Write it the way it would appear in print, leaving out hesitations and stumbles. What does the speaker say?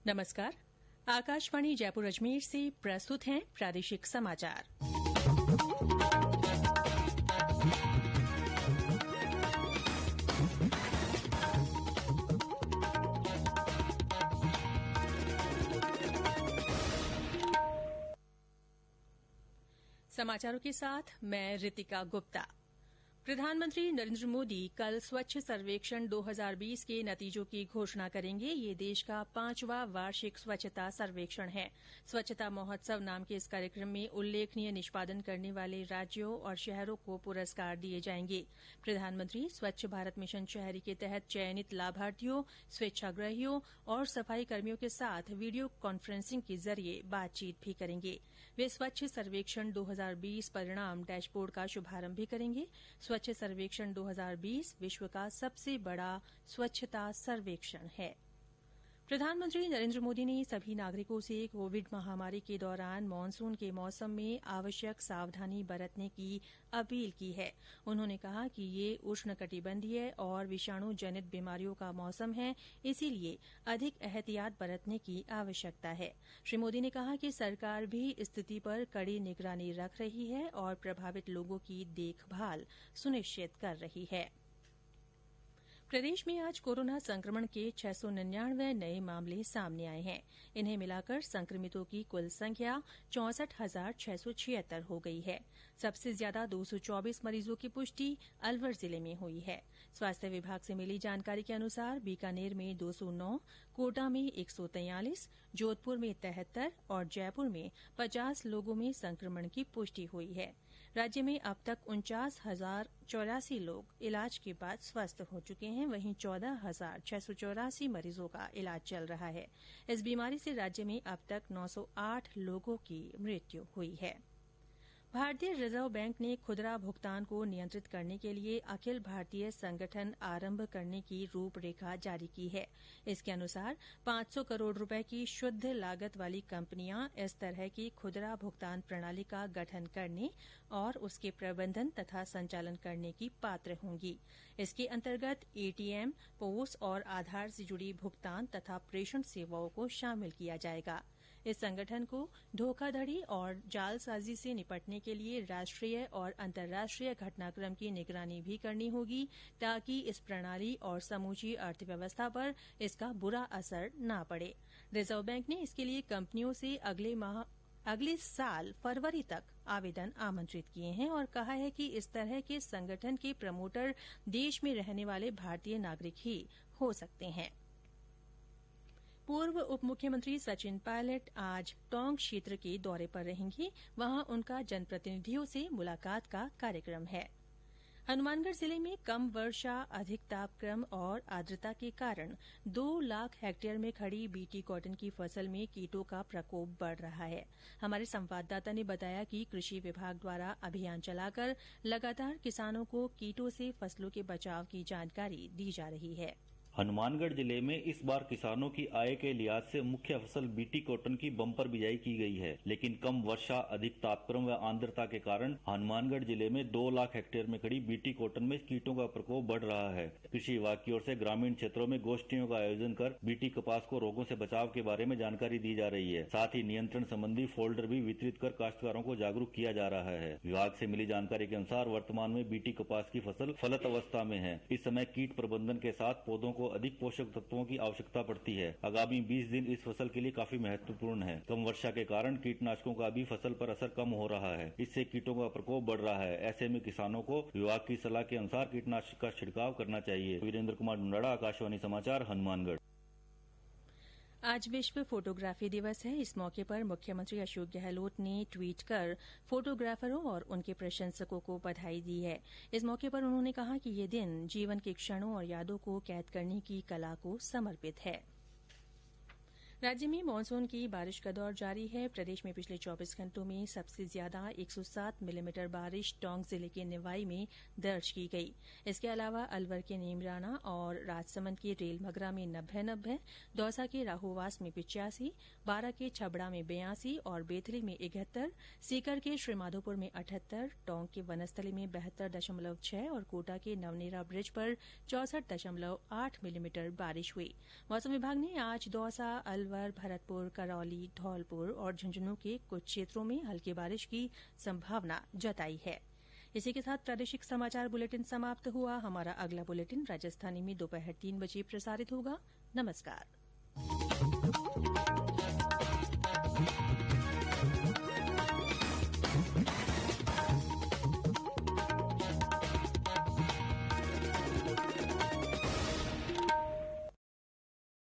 नमस्कार। आकाशवाणी जयपुर अजमेर से प्रस्तुत हैं प्रादेशिक समाचार। समाचारों के साथ मैं रितिका गुप्ता। प्रधानमंत्री नरेन्द्र मोदी कल स्वच्छ सर्वेक्षण 2020 के नतीजों की घोषणा करेंगे। ये देश का 5वां वार्षिक स्वच्छता सर्वेक्षण है। स्वच्छता महोत्सव नाम के इस कार्यक्रम में उल्लेखनीय निष्पादन करने वाले राज्यों और शहरों को पुरस्कार दिए जाएंगे। प्रधानमंत्री स्वच्छ भारत मिशन शहरी के तहत चयनित लाभार्थियों, स्वेच्छाग्रहियों और सफाई कर्मियों के साथ वीडियो कॉन्फ्रेंसिंग के जरिए बातचीत भी करेंगे। वे स्वच्छ सर्वेक्षण 2020 परिणाम डैशबोर्ड का शुभारंभ भी करेंगे। स्वच्छ सर्वेक्षण 2020 विश्व का सबसे बड़ा स्वच्छता सर्वेक्षण है। प्रधानमंत्री नरेन्द्र मोदी ने सभी नागरिकों से कोविड महामारी के दौरान मानसून के मौसम में आवश्यक सावधानी बरतने की अपील की है। उन्होंने कहा कि ये उष्णकटिबंधीय और विषाणु जनित बीमारियों का मौसम है, इसीलिए अधिक एहतियात बरतने की आवश्यकता है। श्री मोदी ने कहा कि सरकार भी स्थिति पर कड़ी निगरानी रख रही है और प्रभावित लोगों की देखभाल सुनिश्चित कर रही है। प्रदेश में आज कोरोना संक्रमण के 699 नए मामले सामने आए हैं। इन्हें मिलाकर संक्रमितों की कुल संख्या 64,676 हो गई है। सबसे ज्यादा 224 मरीजों की पुष्टि अलवर जिले में हुई है। स्वास्थ्य विभाग से मिली जानकारी के अनुसार बीकानेर में 209, कोटा में 143, जोधपुर में 73 और जयपुर में 50 लोगों में संक्रमण की पुष्टि हुई है। राज्य में अब तक 49,084 लोग इलाज के बाद स्वस्थ हो चुके हैं। वहीं 14,684 मरीजों का इलाज चल रहा है। इस बीमारी से राज्य में अब तक 908 लोगों की मृत्यु हुई है। भारतीय रिजर्व बैंक ने खुदरा भुगतान को नियंत्रित करने के लिए अखिल भारतीय संगठन आरंभ करने की रूपरेखा जारी की है। इसके अनुसार 500 करोड़ रुपए की शुद्ध लागत वाली कंपनियां इस तरह की खुदरा भुगतान प्रणाली का गठन करने और उसके प्रबंधन तथा संचालन करने की पात्र होंगी। इसके अंतर्गत एटीएम, पोस और आधार से जुड़ी भुगतान तथा प्रेषण सेवाओं को शामिल किया जाएगा। इस संगठन को धोखाधड़ी और जालसाजी से निपटने के लिए राष्ट्रीय और अंतर्राष्ट्रीय घटनाक्रम की निगरानी भी करनी होगी, ताकि इस प्रणाली और समूची अर्थव्यवस्था पर इसका बुरा असर न पड़े। रिजर्व बैंक ने इसके लिए कंपनियों से अगले साल फरवरी तक आवेदन आमंत्रित किए हैं और कहा है कि इस तरह के संगठन के प्रमोटर देश में रहने वाले भारतीय नागरिक ही हो सकते हैं। पूर्व उप मुख्यमंत्री सचिन पायलट आज टोंक क्षेत्र के दौरे पर रहेंगे। वहां उनका जनप्रतिनिधियों से मुलाकात का कार्यक्रम है। हनुमानगढ़ जिले में कम वर्षा, अधिक तापक्रम और आर्द्रता के कारण 2 लाख हेक्टेयर में खड़ी बीटी कॉटन की फसल में कीटों का प्रकोप बढ़ रहा है। हमारे संवाददाता ने बताया कि कृषि विभाग द्वारा अभियान चलाकर लगातार किसानों को कीटों से फसलों के बचाव की जानकारी दी जा रही है। हनुमानगढ़ जिले में इस बार किसानों की आय के लिहाज से मुख्य फसल बीटी कॉटन की बम्पर बिजाई की गई है, लेकिन कम वर्षा, अधिक तापक्रम व आर्द्रता के कारण हनुमानगढ़ जिले में 2 लाख हेक्टेयर में खड़ी बीटी कॉटन में कीटों का प्रकोप बढ़ रहा है। कृषि विभाग की ओर से ग्रामीण क्षेत्रों में गोष्ठियों का आयोजन कर बीटी कपास को रोगों से बचाव के बारे में जानकारी दी जा रही है। साथ ही नियंत्रण संबंधी फोल्डर भी वितरित कर काश्तकारों को जागरूक किया जा रहा है। विभाग से मिली जानकारी के अनुसार वर्तमान में बीटी कपास की फसल फलत अवस्था में है। इस समय कीट प्रबंधन के साथ पौधों को अधिक पोषक तत्वों की आवश्यकता पड़ती है। आगामी 20 दिन इस फसल के लिए काफी महत्वपूर्ण है। कम वर्षा के कारण कीटनाशकों का भी फसल पर असर कम हो रहा है। इससे कीटों का प्रकोप बढ़ रहा है। ऐसे में किसानों को विभाग की सलाह के अनुसार कीटनाशक का छिड़काव करना चाहिए। वीरेंद्र कुमार डुंडाड़ा, आकाशवाणी समाचार, हनुमानगढ़। आज विश्व फोटोग्राफी दिवस है। इस मौके पर मुख्यमंत्री अशोक गहलोत ने ट्वीट कर फोटोग्राफरों और उनके प्रशंसकों को बधाई दी है। इस मौके पर उन्होंने कहा कि ये दिन जीवन के क्षणों और यादों को कैद करने की कला को समर्पित है। राज्य में मानसून की बारिश का दौर जारी है। प्रदेश में पिछले 24 घंटों में सबसे ज्यादा 107 मिलीमीटर बारिश टोंक जिले के निवाई में दर्ज की गई। इसके अलावा अलवर के नीमराना और राजसमंद के रेलमगरा में 90, दौसा के राहूवास में 85, बारां के छबड़ा में 82 और बेथली में 71, सीकर के श्रीमाधोपुर में 78, टोंक के वनस्थली में 72.6 और कोटा के नवनेरा ब्रिज पर 64.8 मिलीमीटर बारिश हुई। मौसम विभाग ने आज दौसा, अलवर, भरतपुर, करौली, धौलपुर और झुंझुनू के कुछ क्षेत्रों में हल्की बारिश की संभावना जताई है। इसी के साथ प्रादेशिक समाचार बुलेटिन समाप्त हुआ। हमारा अगला बुलेटिन राजस्थानी में दोपहर 3 बजे प्रसारित होगा। नमस्कार।